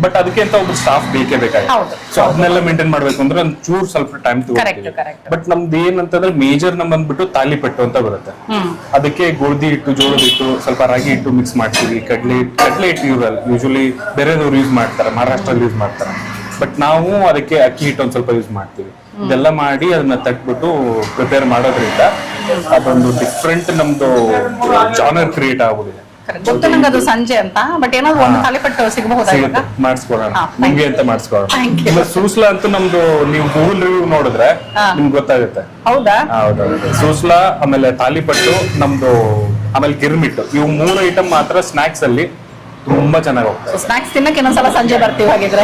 ಬಟ್ ಅದಕ್ಕೆ ಅಂತ ಒಬ್ರು ಸ್ಟಾಫ್ ಬೇಕೇ ಬೇಕಾಗುತ್ತೆ. ಸೊ ಅದನ್ನೆಲ್ಲ ಮೇಂಟೈನ್ ಮಾಡ್ಬೇಕು ಅಂದ್ರೆ ಒಂದ್ ಚೂರ್ ಸ್ವಲ್ಪ ಟೈಮ್ ತಗೊಳ್ತೀವಿ. ಬಟ್ ನಮ್ದು ಏನಂತಂದ್ರೆ ಮೇಜರ್ ನಮ್ ಬಂದ್ಬಿಟ್ಟು ತಾಲಿಪಟ್ಟು ಅಂತ ಬರುತ್ತೆ. ಅದಕ್ಕೆ ಗೋಧಿ ಹಿಟ್ಟು, ಜೋಳದ ಹಿಟ್ಟು, ಸ್ವಲ್ಪ ರಾಗಿ ಹಿಟ್ಟು ಮಿಕ್ಸ್ ಮಾಡ್ತೀವಿ. ಕಡ್ಲೆ ಹಿಟ್ಟು ಯೂಶುವಲಿ ಬೇರೆದವ್ರು ಯೂಸ್ ಮಾಡ್ತಾರೆ, ಮಹಾರಾಷ್ಟ್ರಲ್ಲಿ ಯೂಸ್ ಮಾಡ್ತಾರೆ. ಬಟ್ ನಾವು ಅದಕ್ಕೆ ಅಕ್ಕಿ ಹಿಟ್ಟು ಒಂದ್ ಸ್ವಲ್ಪ ಯೂಸ್ ಮಾಡ್ತೀವಿ. ಇದೆಲ್ಲ ಮಾಡಿ ಅದನ್ನ ತಟ್ಬಿಟ್ಟು ಪ್ರಿಪೇರ್ ಮಾಡೋದ್ರಿಂದ ಅದೊಂದು ಡಿಫ್ರೆಂಟ್ ನಮ್ದು ಜಾನರ್ ಕ್ರಿಯೇಟ್ ಆಗ್ಬಿಟ್ಟಿದೆ. ಗೊತ್ತು ನಂಗೆ ಅದು ಸಂಜೆ ಅಂತ, ಬಟ್ ಏನಾದ್ರು ಒಂದು ತಾಲಿಪಟ್ಟು ಸಿಗಬಹುದಾ? ಮಾಡಿಸ್ಕೊಡೋಣ ನಿಮ್ಗೆ ಅಂತ ಮಾಡಿಸ್ಕೊಡೋಣ. ಸೂಸ್ಲಾ ಅಂತೂ ನಮ್ದು ನೀವು ಗೂಗಲ್ ರಿವ್ಯೂ ನೋಡಿದ್ರೆ ನಿಮ್ಗೆ ಗೊತ್ತಾಗುತ್ತೆ. ಹೌದಾ? ಹೌದೌದು. ಸೂಸ್ಲಾ, ಆಮೇಲೆ ತಾಲಿಪಟ್ಟು ನಮ್ದು, ಆಮೇಲೆ ಗಿರ್ಮಿಟ್ಟು, ಇವು 3 ಐಟಮ್ ಮಾತ್ರ ಸ್ನಾಕ್ಸ್ ಅಲ್ಲಿ ತುಂಬಾ ಚೆನ್ನಾಗಿ ಹೋಗ್ತದೆ. ಸ್ನಾಕ್ಸ್ ತಿನ್ನಕ್ಕೆ ಇನ್ನೊಂದ್ಸಲ ಸಂಜೆ ಬರ್ತೀವಿ ಹಾಗಿದ್ರೆ.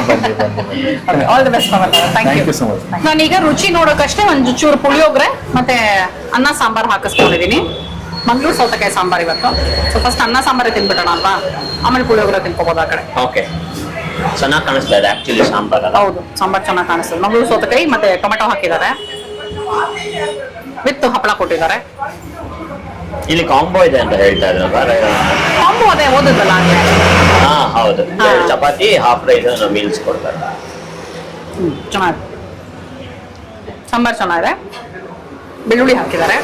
All the best. Thank you so much. ನಾನೀಗ ರುಚಿ ನೋಡೋಕಷ್ಟೇ ಒಂದು ಚೂರು ಪುಳಿಯೋಗರೆ ಮತ್ತೆ ಅನ್ನ ಸಾಂಬಾರ್ ಹಾಕಿಸ್ಕೊಂಡಿದೀನಿ. ಮಂಗಳೂರು ಸೌತೆಕಾಯಿ ಸಾಂಬಾರ್ ಇವತ್ತು. ಸೊ ಫಸ್ಟ್ ಅನ್ನ ಸಾಂಬಾರೇ ತಿನ್ಬಿಡೋಣ ಅಲ್ವಾ, ಆಮೇಲೆ ಪುಳಿಯೋಗರೆ ತಿನ್ಕೋಬಹುದು ಆ ಕಡೆ. ಓಕೆ, ಚೆನ್ನಾಗಿ ಕಾಣಿಸ್ತಾ ಇದೆ ಆಕ್ಚುಲಿ ಸಾಂಬಾರ್. ಹೌದು, ಸಾಂಬಾರ್ ಚೆನ್ನಾಗಿ ಕಾಣಿಸ್ತದೆ. ಮಂಗಳೂರು ಸೌತೆಕಾಯಿ ಮತ್ತೆ ಟೊಮೆಟೊ ಹಾಕಿದ್ದಾರೆ, ವಿತ್ ಹಪ್ಪಳ ಕೊಟ್ಟಿದ್ದಾರೆ. ಇಲ್ಲಿ ಕಾಂಬೋ ಇದೆ ಅಂತ ಹೇಳ್ತಾ ಇದ್ದಾರೆ. ಕಾಂಬೋ ಅದೇ ಓದಿದ್ರಲ್ಲ ಹಾಗೆ. ಹಾ ಹೌದು, ಚಪಾತಿ ಹಾಫ್ ರೈಸ್ ಮೀಲ್ಸ್ ಕೊಡ್ತಾರೆ. ಚೆನ್ನಾಗಿದೆ, ಸಾಂಬಾರ್ ಚೆನ್ನಾಗಿದೆ. ಬೆಳ್ಳುಳ್ಳಿ ಹಾಕಿದ್ದಾರೆ.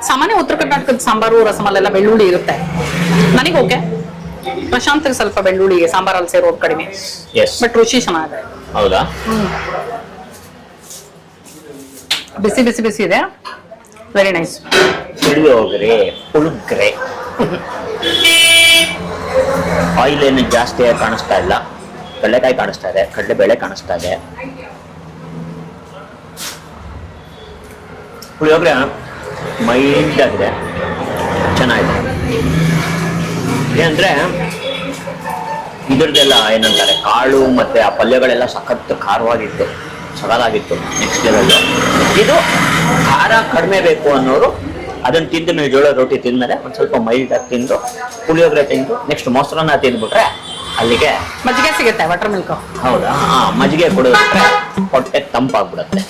ಸಾಮಾನ್ಯ ಉತ್ತರ ಕರ್ನಾಟಕದ ಸಾಂಬಾರು ರಸಮಲ್ಲೆಲ್ಲ ಬೆಳ್ಳುಳ್ಳಿ ಇರುತ್ತೆ. ನನಗೆ ಓಕೆ, ಪ್ರಶಾಂತ್ ಸ್ವಲ್ಪ ಬೆಳ್ಳುಳ್ಳಿ ಸಾಂಬಾರಲ್ಲಿ ಸೇರೋದು ಕಡಿಮೆ, ಬಟ್ ರುಚಿ ಚೆನ್ನಾಗಿದೆ. ಹೌದಾ? ಬಿಸಿ ಬಿಸಿ ಬಿಸಿ ಇದೆ, ವೆರಿ ನೈಸ್. ಪುಳಿಯೋಗರೆ ಆಯಿಲ್ ಏನು ಜಾಸ್ತಿ ಕಾಣಿಸ್ತಾ ಇಲ್ಲ. ಕಡಲೆಕಾಯಿ ಕಾಣಿಸ್ತಾ ಇದೆ, ಕಡಲೆಬೇಳೆ ಕಾಣಿಸ್ತಾ ಇದೆ. ಪುಳಿಯೋಗರೆ ಮೈಲ್ಡ್ ಆಗಿದೆ, ಚೆನ್ನಾಗಿದೆ. ಏನಂದ್ರೆ ಇದ್ರದ್ದೆಲ್ಲ ಏನಂತಾರೆ, ಕಾಳು ಮತ್ತೆ ಆ ಪಲ್ಯಗಳೆಲ್ಲ ಸಖತ್ ಖಾರವಾಗಿತ್ತು, ಸಗಲಾಗಿತ್ತು, ನೆಕ್ಸ್ಟ್ ಲೆವೆಲ್. ಇದು ಖಾರ ಕಡಿಮೆ ಬೇಕು ಅನ್ನೋರು ಅದನ್ನ ತಿಂದು, ನೀವು ಜೋಳ ರೊಟ್ಟಿ ತಿಂದ್ಮೇಲೆ ಒಂದ್ ಸ್ವಲ್ಪ ಮೈಲ್ಡ್ ಆಗಿ ತಿಂದು, ಪುಳಿಯೋಗರೆ ತಿಂದು, ನೆಕ್ಸ್ಟ್ ಮೊಸರನ್ನ ತಿಂದ್ಬಿಟ್ರೆ ಅಲ್ಲಿಗೆ ಮಜ್ಜಿಗೆ ಸಿಗುತ್ತೆ, ವಾಟರ್ ಮಿಲ್ಕ್. ಹೌದಾ? ಮಜ್ಜಿಗೆ ಕುಡಿದ್ರೆ ಹೊಟ್ಟೆ ತಂಪಾಗ್ಬಿಡುತ್ತೆ.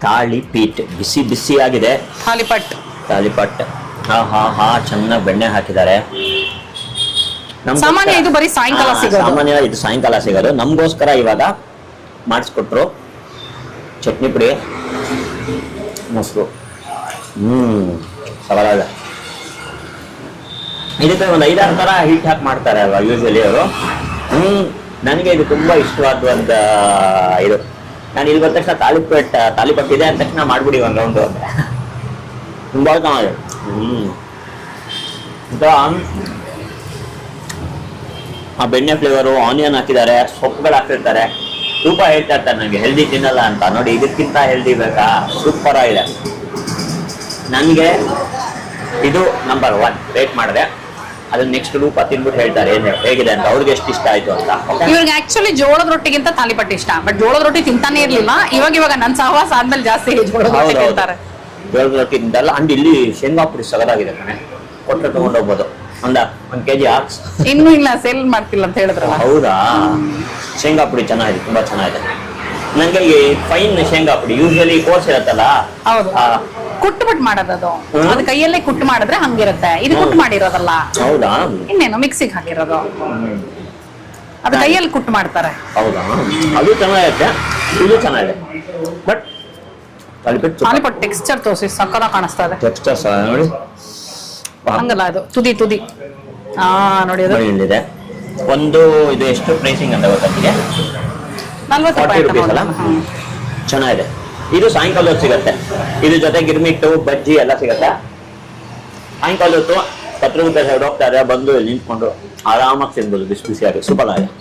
ತಾಳಿಪೀಟ್ ಬಿಸಿ ಬಿಸಿ ಆಗಿದೆ. ತಾಲಿಪಟ್ ಹಾ ಚೆನ್ನಾಗಿ ಬೆಣ್ಣೆ ಹಾಕಿದ್ದಾರೆ. ಸಾಮಾನ್ಯ ಇದು ಬರೀ ಸಾಯಂಕಾಲ ಸಿಗೋದು. ಸಾಮಾನ್ಯ ಇದು ಸಾಯಂಕಾಲ ಸಿಗೋದು. ನಮಗೋಸ್ಕರ ಇವಾಗ ಮಾಡಿಸ್ಕೊಟ್ರು. ಚಟ್ನಿ ಪುಡಿ, ಮೊಸರು, ಸವಾಲಾಗ. ಇದಕ್ಕೆ ಒಂದು 5-6 ತರ ಹೀಟ್ ಹಾಕಿ ಮಾಡ್ತಾರೆ ಅಲ್ವಾ ಯೂಶಲಿ ಅವರು. ನನಗೆ ಇದು ತುಂಬಾ ಇಷ್ಟವಾದ ಒಂದು ಇದು. ನಾನು ಇಲ್ಲಿ ಬಂದ ತಕ್ಷಣ ತಾಲಿಪಟ್ಟು ಇದೆ ಅಂದ ತಕ್ಷಣ ಮಾಡ್ಬಿಡಿ ಒಂದು ರೌಂಡು ಅಂದ್ರೆ ತುಂಬಾ ಚೆನ್ನಾಗಿದೆ. ಆ ಬೆಣ್ಣೆ ಫ್ಲೇವರು, ಆನಿಯನ್ ಹಾಕಿದ್ದಾರೆ, ಸೊಪ್ಪುಗಳು ಹಾಕಿರ್ತಾರೆ. ತೂಪ ಹೇಳ್ತಾ ಇರ್ತಾರೆ ನನಗೆ ಹೆಲ್ದಿ ತಿನ್ನಲ್ಲ ಅಂತ. ನೋಡಿ, ಇದಕ್ಕಿಂತ ಹೆಲ್ದಿ ಬೇಕಾ? ಸೂಪರ್ ಆಗಿದೆ. ನನಗೆ ಇದು ನಂಬರ್ 1 ರೇಟ್ ಮಾಡಿದೆ. ಅದನ್ನ ನೆಕ್ಸ್ಟ್ ರೂಪ ತಿನ್ಬಿಟ್ಟು ಹೇಳ್ತಾರೆ ಹೇಗಿದೆ ಅಂತ, ಅವ್ರಿಗೆ ಎಷ್ಟು ಇಷ್ಟ ಆಯ್ತು ಅಂತ. ಇವ್ರಿಗೆ ಆಕ್ಚುಲಿ ಜೋಳದ ರೊಟ್ಟಿಗಿಂತ ತಾಲಿಪಟ್ಟು ಇಷ್ಟ, ಬಟ್ ಜೋಳದ ರೊಟ್ಟಿ ತಿಂತಾನೆ ಇರ್ಲಿಲ್ಲ. ಇವಾಗ ನನ್ನ ಸಹವಾಸ ಆದ್ಮೇಲೆ ಜಾಸ್ತಿ ಜೋಳದ ರೊಟ್ಟಿ ತಿಂತಾರೆ. ಜೋಳದ ರೊಟ್ಟಿ ತಿಂತಲ್ಲ. ಅಂಡ್ ಇಲ್ಲಿ ಶೇಂಗಾ ಪುಡಿ ಸಗದಾಗಿದೆ ಕಣೆ, ಕೊಟ್ಟರೆ ತಗೊಂಡೋಗ್ಬೋದು. ಒಂದ್ ಕೆಜಿ ಹಾಕ್ಸ್. ಇನ್ನೂ ಇಲ್ಲ, ಸೇಲ್ ಮಾಡ್ತಿಲ್ಲ ಅಂತ ಹೇಳಿದ್ರಲ್ಲ. ಹೌದಾ? ಶೇಂಗಾ ಪುಡಿ ಚೆನ್ನಾಗಿದೆ, ತುಂಬಾ ಚೆನ್ನಾಗಿದೆ. ನಂಗೆ ಈ ಫೈನ್ ಶೇಂಗಾ ಪುಡಿ ಯೂಶಲಿ ಕೋರ್ಸ್ ಇರತ್ತಲ್ಲ, ಕುಟ್ಬಿಟ್ಟು ಮಾಡೋದದು ಅದು ಕೈಯಲ್ಲೇ ಕುಟ್ಟು ಮಾಡಿದ್ರೆ ಹಂಗಿರುತ್ತೆ ಇದು ಕುಟ್ಟು ಮಾಡಿರೋದಲ್ಲ ಹೌದಾ? ಇನ್ನೇನು ಮಿಕ್ಸಿಗೆ ಹಾಕಿರೋದು ಅದು ಕೈಯಲ್ಲಿ ಕುಟ್ಟು ಮಾಡ್ತಾರೆ. ಹೌದಾ? ಅದು ಚೆನ್ನಾಗಿರುತ್ತೆ, ಇದು ಚೆನ್ನಾಗಿದೆ. ಬಟ್ ಲಾಲಿಪಾಪ್ ಟೆಕ್ಸ್ಚರ್ ತೋರಿಸಿ ಸಕ್ಕತ್ತಾಗಿ ಕಾಣಿಸ್ತಾ ಇದೆ. ಟೆಕ್ಸ್ಚರ್ಸ್ ನೋಡಿ, ಹಂಗಲ್ಲ ಅದು ತುದಿ ನೋಡಿ ಅದು ಇಲ್ಲಿದೆ. ಒಂದು ಇದು ಎಷ್ಟು ಪ್ರೈಸಿಂಗ್ ಅಂತ ಗೊತ್ತಾಗಿದೆ? 40 ರೂಪಾಯಿ ಅಂತ ಅಲ್ಲ? ಚೆನ್ನಾಗಿದೆ. ಇದು ಸಾಯಂಕಾಲ ಹೊತ್ತು ಸಿಗತ್ತೆ. ಇದ್ರ ಜೊತೆ ಗಿರ್ಮಿಟ್ಟು ಬಜ್ಜಿ ಎಲ್ಲ ಸಿಗತ್ತೆ. ಸಾಯಂಕಾಲ ಹೊತ್ತು 10 ರೂಪಾಯಿ ಸೈಡ್ ಹೋಗ್ತಾರೆ, ಬಂದು ಇಲ್ಲಿ ನಿಂತ್ಕೊಂಡು ಆರಾಮಾಗಿ ತಿನ್ಬೋದು ಬಿಸಿ ಬಿಸಿಯಾಗಿ. ಸೂಪರ್ ಆಗಿದೆ.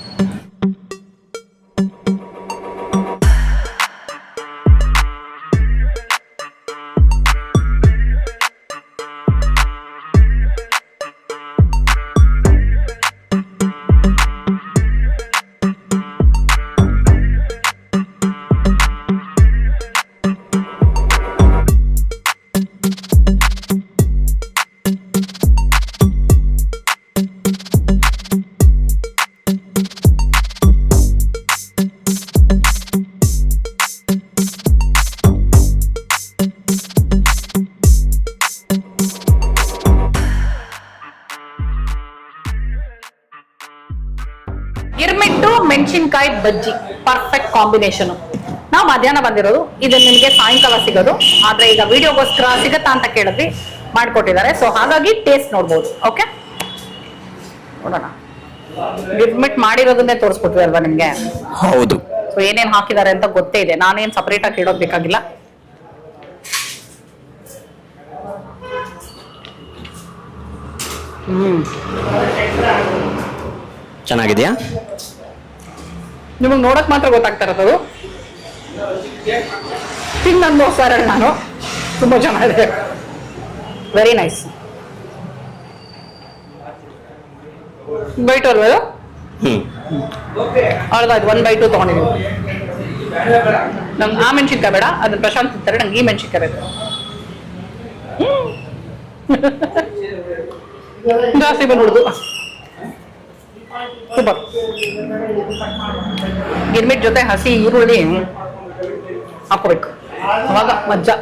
ಗಿರ್ಮಿಟ್ಟು ಮೆಣಸಿನ್ಕಾಯಿ ಬಜ್ಜಿ ಪರ್ಫೆಕ್ಟ್ ಕಾಂಬಿನೇಷನ್. ನಾವು ಮಧ್ಯಾಹ್ನ ಬಂದಿರೋದು, ಇದು ನಿಮಗೆ ಸಾಯಂಕಾಲ ಸಿಗೋದು. ಆದ್ರೆ ಈಗ ವಿಡಿಯೋಗೋಸ್ಕರ ಸಿಗತ್ತಾ ಅಂತ ಕೇಳಿದ್ವಿ, ಮಾಡ್ಕೊಟ್ಟಿದ್ದಾರೆ. ಸೊ ಹಾಗಾಗಿ ಟೇಸ್ಟ್ ನೋಡ್ಬೋದು. ಓಕೆ, ನೋಡೋಣ. ಗಿರ್ಮಿಟ್ ಮಾಡಿರೋದನ್ನೇ ತೋರಿಸ್ಕೊಟ್ವಿ ಅಲ್ವಾ ನಿಮ್ಗೆ? ಹೌದು. ಸೊ ಏನೇನ್ ಹಾಕಿದ್ದಾರೆ ಅಂತ ಗೊತ್ತೇ ಇದೆ, ನಾನೇನ್ ಸಪರೇಟ್ ಆಗಿ ಇಡೋದ್ ಬೇಕಾಗಿಲ್ಲ. ಚೆನ್ನಾಗಿದೆಯಾ? ನಿಮಗೆ ನೋಡಕ್ ಮಾತ್ರ ಗೊತ್ತಾಗ್ತಾ ಇರೋದು, ತಿಂದು ಅನ್ಭವಿಸ್ತಾ ಇರೋದು ನಾನು. ತುಂಬಾ ಚೆನ್ನಾಗಿದೆ, ವೆರಿ ನೈಸ್. ಬೈಟ್ ಅಲ್ವಾ? ಅರ್ಧಾಯ್ತು, 1 ಬೈ 2 ತಗೊಂಡಿದ್ದೀವಿ. ನಂಗೆ ಆ ಮೆಣಸಿನ್ಕಾಯಿ ಬೇಡ, ಅದನ್ನ ಪ್ರಶಾಂತ್ ತಿಂತಾರೆ, ನಂಗೆ ಈ ಮೆಣಸಿನ್ಕಾಯಿ ಬೇಕು. ಜಾಸ್ತಿ ಬಂದ್ಬಿಡುದು. ಸೂಪರ್. ಗಿರ್ಮಿಟ್ ಜೊತೆ ಹಸಿ ಈರುಳ್ಳಿ ಹಾಕೋಬೇಕು, ಅವಾಗ ಮಜ್ಜಾ.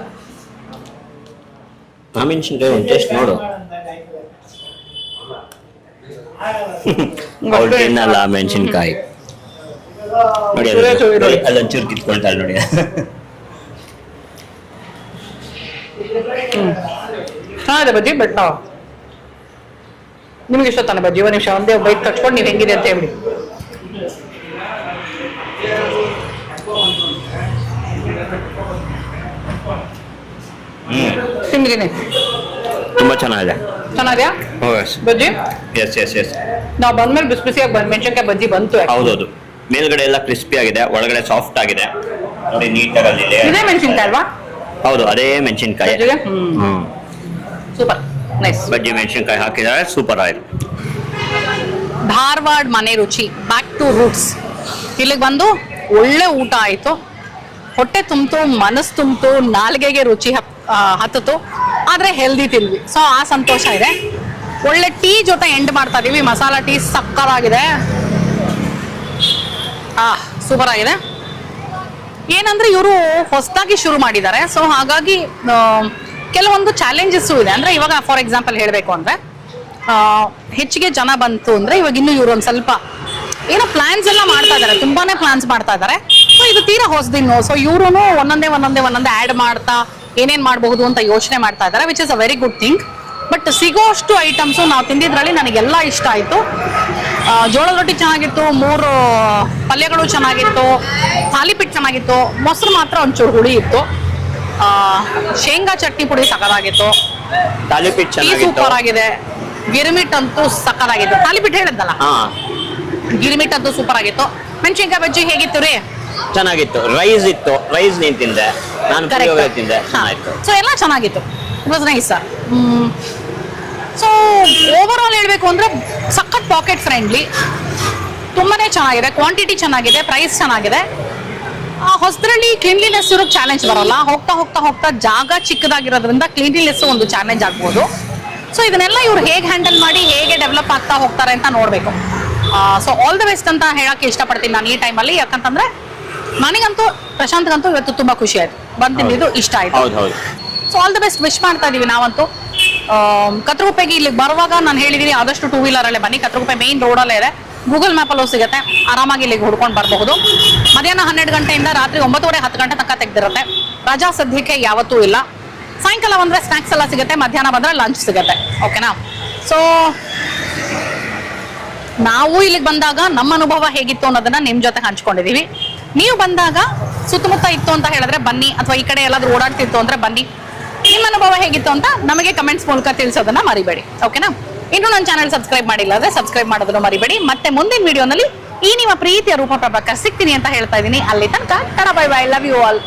ಆ ಮೆಣಸಿನ್ಕಾಯಿ ಒಂದು ಟೇಸ್ಟ್ ನೋಡು. ಅವ್ಳು ತಿನ್ನಲ್ಲ ಮೆಣಸಿನ್ಕಾಯಿ ನೋಡಿ, ಅಲ್ಲೊಂಚೂರು ಕಿತ್ಕೊಳ್ತಾಳೆ ನೋಡಿ. ಚೆನ್ನಾಗಿದೆ ಬಜ್ಜಿ. ಬಟ್ ನಿಮ್ಗೆ ಇಷ್ಟ ತಾನೆ ಬಜ್ಜಿ? ಒಂದು ನಿಮಿಷ, ಒಂದೇ ಬೈಕ್ ಕಚ್ಕೊಂಡು ನೀವು ಹೆಂಗಿದೆ ಅಂತ ಹೇಳಿ. ತಿಂದಿದ್ದೀನಿ, ತುಂಬಾ ಚೆನ್ನಾಗಿದೆ. ಚೆನ್ನಾಗಿದೆಯಾ ಬಜ್ಜಿ? S S S. ನಾವು ಬಂದ್ಮೇಲೆ ಬಿಸಿ ಬಿಸಿಯಾಗಿ ಮೆಣಸಿನ್ಕಾಯಿ ಬಜ್ಜಿ ಬಂತು. ಹೌದೌದು, ಮೇಲ್ಗಡೆ ಎಲ್ಲ ಕ್ರಿಸ್ಪಿ ಆಗಿದೆ, ಒಳಗಡೆ ಸಾಫ್ಟ್ ಆಗಿದೆ ನೋಡಿ, ನೀಟಾಗಿ ಅಲ್ಲಿದೆ. ಇದೇ ಮೆಣಸಿನ್ಕಾಯಿ ಅಲ್ವಾ? ಹೌದು, ಅದೇ ಮೆಣಸಿನ್ಕಾಯಿ. Super nice. ಬಜ್ಜಿ ಮೆಣಸಿನ್ಕಾಯಿ ಹಾಕಿದ್ದಾರೆ, ಸೂಪರ್ ಆಯ್ತು. ಧಾರವಾಡ ಮನೆ ರುಚಿ, ಬ್ಯಾಕ್ ಟು ರೂಟ್ಸ್. ಇಲ್ಲಿಗೆ ಬಂದು ಒಳ್ಳೆ ಊಟ ಆಯ್ತು, ಹೊಟ್ಟೆ ತುಂಬಿತು, ಮನಸ್ಸು ತುಂಬಿತು, ನಾಲ್ಗೆಗೆ ರುಚಿ ಹತ್ತಿತು, ಆದ್ರೆ ಹೆಲ್ದಿ ತಿಂದ್ವಿ. ಸೊ ಆ ಸಂತೋಷ ಇದೆ. ಒಳ್ಳೆ ಟೀ ಜೊತೆ ಎಂಡ್ ಮಾಡ್ತಾ ಇದೀವಿ. ಮಸಾಲಾ ಟೀ ಸಕ್ಕತ್ತಾಗಿದೆ, ಸೂಪರ್ ಆಗಿದೆ. ಏನಂದ್ರೆ ಇವರು ಹೊಸದಾಗಿ ಶುರು ಮಾಡಿದ್ದಾರೆ. ಸೊ ಹಾಗಾಗಿ ಕೆಲವೊಂದು ಚಾಲೆಂಜಸ್ಸು ಇದೆ. ಅಂದ್ರೆ ಇವಾಗ ಫಾರ್ ಎಕ್ಸಾಂಪಲ್ ಹೇಳಬೇಕು ಅಂದ್ರೆ, ಹೆಚ್ಚಿಗೆ ಜನ ಬಂತು ಅಂದ್ರೆ ಇವಾಗ ಇನ್ನು ಇವರು ಒಂದು ಸ್ವಲ್ಪ ಏನೋ ಪ್ಲಾನ್ಸ್ ಎಲ್ಲ ಮಾಡ್ತಾ ಇದ್ದಾರೆ, ತುಂಬಾನೇ ಪ್ಲಾನ್ಸ್ ಮಾಡ್ತಾ ಇದ್ದಾರೆ. ಸೊ ಇದು ತೀರಾ ಹೊಸದಿನ್ನು. ಸೊ ಇವರು ಒಂದೊಂದೇ ಆ್ಯಡ್ ಮಾಡ್ತಾ ಏನೇನ್ ಮಾಡಬಹುದು ಅಂತ ಯೋಚನೆ ಮಾಡ್ತಾ ಇದ್ದಾರೆ, which is a very good thing. But ಸಿಗೋಷ್ಟು ಐಟಮ್ಸು ನಾವು ತಿಂದಿದ್ರಲ್ಲಿ ನನಗೆಲ್ಲ ಇಷ್ಟ ಆಯ್ತು. ಜೋಳದ ರೊಟ್ಟಿ ಚೆನ್ನಾಗಿತ್ತು, 3 ಪಲ್ಯಗಳು ಚೆನ್ನಾಗಿತ್ತು, ತಾಲಿಪಿಟ್ಟು ಚೆನ್ನಾಗಿತ್ತು, ಮೊಸರು ಮಾತ್ರ ಒಂಚೂರು ಹುಳಿ ಇತ್ತು, ಶೇಂಗಾ ಚಟ್ನಿ ಪುಡಿ ಸಕ್ಕತ್ತಾಗಿತ್ತು, ತಾಲಿಪಿಟ್ಟು ಸೂಪರ್ ಆಗಿದೆ, ಗಿರ್ಮಿಟ್ ಅಂತೂ ಸಕ್ಕತ್ತಾಗಿತ್ತು. ತಾಲಿಪಿಟ್ಟು ಹೇಳಿದ್ದಲ್ಲ, ಗಿರ್ಮಿಟ್ ಅಂತೂ ಸೂಪರ್ ಆಗಿತ್ತು. ಮೆಣಸಿನ್ಕಾಯಿ ಬಜ್ಜಿ ಹೇಗಿತ್ತು ರೀ? ಚೆನ್ನಾಗಿತ್ತು. ರೈಸ್ ಇತ್ತು, ರೈಸ್ ನೀನ್ ತಿಂದೆ, ನಾನು ತಿಂದೆ, ಚೆನ್ನಾಗಿತ್ತು. ಸೊ ಎಲ್ಲ ಚೆನ್ನಾಗಿತ್ತು, it was nice sir. So over all ಹೇಳ್ಬೇಕು ಅಂದ್ರೆ ಸಖತ್ ಪಾಕೆಟ್ ಫ್ರೆಂಡ್ಲಿ, ತುಂಬಾನೇ ಚೆನ್ನಾಗಿದೆ, ಕ್ವಾಂಟಿಟಿ ಚೆನ್ನಾಗಿದೆ, ಪ್ರೈಸ್ ಚೆನ್ನಾಗಿದೆ. ಹೊಸದ್ರಲ್ಲಿ ಕ್ಲೀನ್ಲಿನೆಸ್ ಇರೋಕ್ಕೆ ಚಾಲೆಂಜ್ ಬರಲ್ಲ. ಹೋಗ್ತಾ ಹೋಗ್ತಾ ಹೋಗ್ತಾ ಜಾಗ ಚಿಕ್ಕದಾಗಿರೋದ್ರಿಂದ ಕ್ಲೀನ್ಲಿನೆಸ್ ಒಂದು ಚಾಲೆಂಜ್ ಆಗ್ಬೋದು. ಸೊ ಇದನ್ನೆಲ್ಲ ಇವ್ರು ಹೇಗೆ ಹ್ಯಾಂಡಲ್ ಮಾಡಿ ಹೇಗೆ ಡೆವಲಪ್ ಆಗ್ತಾ ಹೋಗ್ತಾರೆ ಅಂತ ನೋಡಬೇಕು. ಸೊ ಆಲ್ ದ ಬೆಸ್ಟ್ ಅಂತ ಹೇಳಕ್ಕೆ ಇಷ್ಟಪಡ್ತೀನಿ ನಾನು ಈ ಟೈಮಲ್ಲಿ. ಯಾಕಂತಂದ್ರೆ ನನಗಂತೂ ಪ್ರಶಾಂತ್ಗಂತೂ ಇವತ್ತು ತುಂಬಾ ಖುಷಿ ಆಯ್ತು, ಬಂದು ತಿಂದಿದ್ದು ಇಷ್ಟ ಆಯ್ತು. So all the best wish ಮಾಡ್ತಾ ಇದೀವಿ ನಾವಂತೂ. ಕತ್ರಗುಪ್ಪೆಗೆ ಇಲ್ಲಿಗೆ ಬರುವಾಗ ನಾನು ಹೇಳಿದೀನಿ ಆದಷ್ಟು 2 ವೀಲರ್ ಅಲ್ಲೇ ಬನ್ನಿ. ಕತ್ರಗುಪ್ಪೆ ಮೇನ್ ರೋಡಲ್ಲೇ ಇದೆ, ಗೂಗಲ್ ಮ್ಯಾಪಲ್ಲೂ ಸಿಗುತ್ತೆ, ಆರಾಮಾಗಿ ಇಲ್ಲಿಗೆ ಹುಡ್ಕೊಂಡು ಬರಬಹುದು. ಮಧ್ಯಾಹ್ನ 12 ಗಂಟೆಯಿಂದ ರಾತ್ರಿ 9:30-10 ಗಂಟೆ ತನಕ ತೆಗ್ದಿರುತ್ತೆ. ರಜಾ ಸದ್ಯಕ್ಕೆ ಯಾವತ್ತೂ ಇಲ್ಲ. ಸಾಯಂಕಾಲ ಬಂದ್ರೆ ಸ್ನಾಕ್ಸ್ ಎಲ್ಲ ಸಿಗುತ್ತೆ, ಮಧ್ಯಾಹ್ನ ಬಂದ್ರೆ ಲಂಚ್ ಸಿಗುತ್ತೆ. ಓಕೆನಾ? ಸೊ ನಾವು ಇಲ್ಲಿಗೆ ಬಂದಾಗ ನಮ್ಮ ಅನುಭವ ಹೇಗಿತ್ತು ಅನ್ನೋದನ್ನ ನಿಮ್ ಜೊತೆ ಹಂಚ್ಕೊಂಡಿದೀವಿ. ನೀವು ಬಂದಾಗ ಸುತ್ತಮುತ್ತ ಇತ್ತು ಅಂತ ಹೇಳಿದ್ರೆ ಬನ್ನಿ, ಅಥವಾ ಈ ಕಡೆ ಎಲ್ಲಾದ್ರೂ ಓಡಾಡ್ತಿತ್ತು ಅಂದ್ರೆ ಬನ್ನಿ. ನಿಮ್ಮ ಅನುಭವ ಹೇಗಿತ್ತು ಅಂತ ನಮಗೆ ಕಮೆಂಟ್ಸ್ ಮೂಲಕ ತಿಳಿಸೋದನ್ನ ಮರಿಬೇಡಿ. ಓಕೆನಾ? ಇನ್ನು ನನ್ನ ಚಾನಲ್ ಸಬ್ಸ್ಕ್ರೈಬ್ ಮಾಡಿಲ್ಲ ಅಂದ್ರೆ ಸಬ್ಸ್ಕ್ರೈಬ್ ಮಾಡೋದನ್ನು ಮರಿಬೇಡಿ. ಮತ್ತೆ ಮುಂದಿನ ವಿಡಿಯೋನಲ್ಲಿ ಈ ನಿಮ್ಮ ಪ್ರೀತಿಯ ರೂಪ ಪ್ರಭಾಕರ್ ಸಿಗ್ತೀನಿ ಅಂತ ಹೇಳ್ತಾ ಇದ್ದೀನಿ. ಅಲ್ಲಿ ತನಕ tata bye bye, love you all.